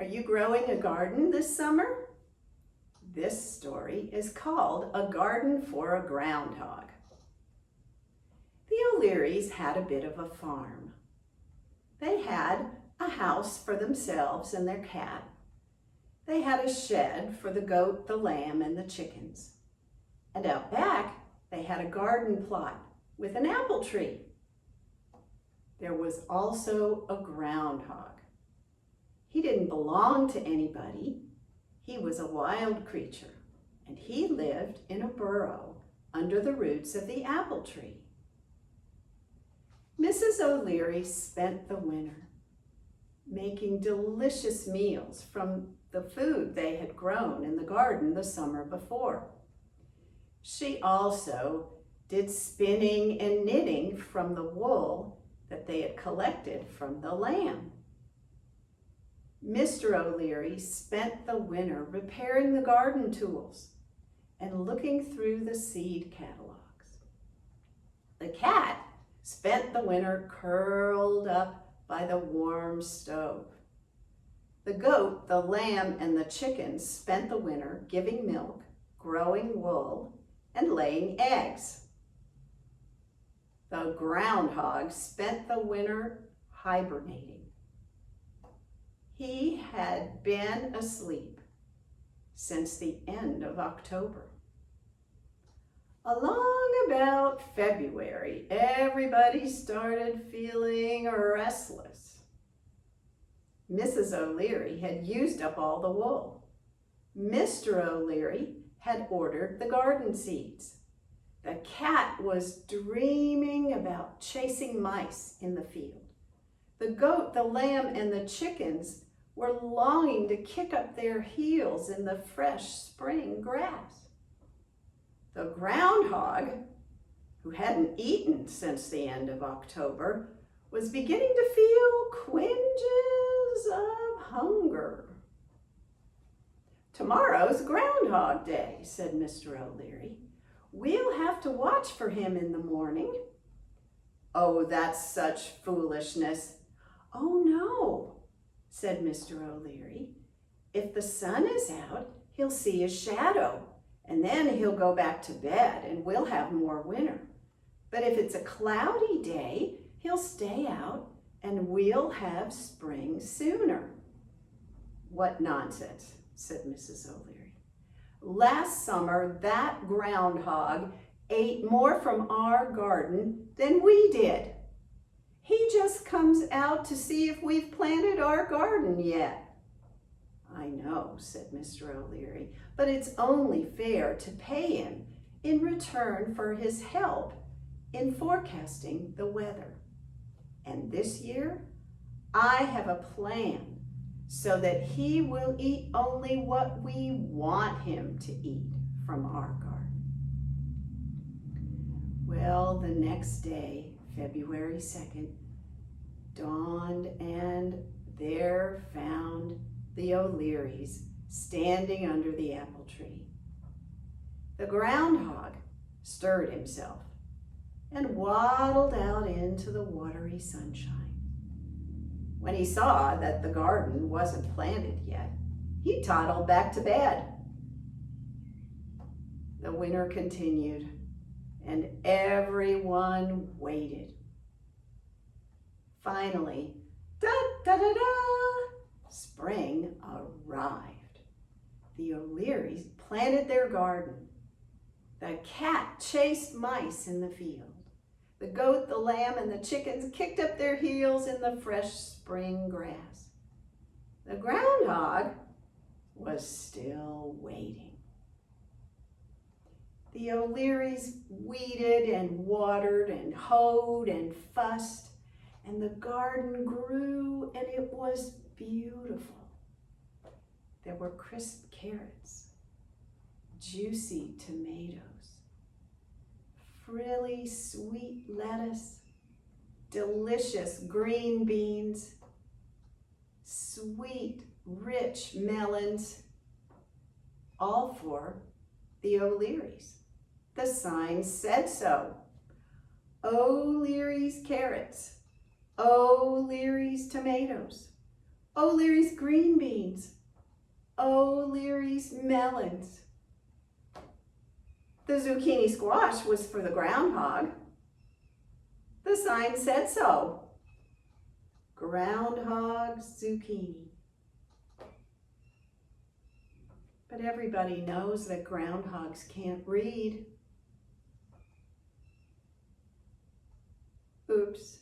Are you growing a garden this summer? This story is called A Garden for a Groundhog. The O'Learys had a bit of a farm. They had a house for themselves and their cat. They had a shed for the goat, the lamb, and the chickens. And out back, they had a garden plot with an apple tree. There was also a groundhog. He didn't belong to anybody. He was a wild creature, and he lived in a burrow under the roots of the apple tree. Mrs. O'Leary spent the winter making delicious meals from the food they had grown in the garden the summer before. She also did spinning and knitting from the wool that they had collected from the lamb. Mr. O'Leary spent the winter repairing the garden tools and looking through the seed catalogs. The cat spent the winter curled up by the warm stove. The goat, the lamb, and the chickens spent the winter giving milk, growing wool, and laying eggs. The groundhog spent the winter hibernating. He had been asleep since the end of October. Along about February, everybody started feeling restless. Mrs. O'Leary had used up all the wool. Mr. O'Leary had ordered the garden seeds. The cat was dreaming about chasing mice in the field. The goat, the lamb, and the chickens were longing to kick up their heels in the fresh spring grass. The groundhog, who hadn't eaten since the end of October, was beginning to feel twinges of hunger. "Tomorrow's Groundhog Day," said Mr. O'Leary. "We'll have to watch for him in the morning." "Oh, that's such foolishness." "Oh, no," said Mr. O'Leary. "If the sun is out, he'll see his shadow, and then he'll go back to bed and we'll have more winter. But if it's a cloudy day, he'll stay out and we'll have spring sooner." "What nonsense," said Mrs. O'Leary. "Last summer, that groundhog ate more from our garden than we did. He just comes out to see if we've planted our garden yet." "I know," said Mr. O'Leary, "but it's only fair to pay him in return for his help in forecasting the weather. And this year, I have a plan so that he will eat only what we want him to eat from our garden." Well, the next day, February 2nd, dawned, and there found the O'Learys standing under the apple tree. The groundhog stirred himself and waddled out into the watery sunshine. When he saw that the garden wasn't planted yet, he toddled back to bed. The winter continued, and everyone waited. Finally, spring arrived. The O'Learys planted their garden. The cat chased mice in the field. The goat, the lamb, and the chickens kicked up their heels in the fresh spring grass. The groundhog was still waiting. The O'Learys weeded and watered and hoed and fussed, and the garden grew, and it was beautiful. There were crisp carrots, juicy tomatoes, frilly sweet lettuce, delicious green beans, sweet, rich melons, all for the O'Learys. The sign said so. O'Leary's carrots, O'Leary's tomatoes, O'Leary's green beans. O'Leary's melons. The zucchini squash was for the groundhog. The sign said so. Groundhog zucchini. But everybody knows that groundhogs can't read. Oops.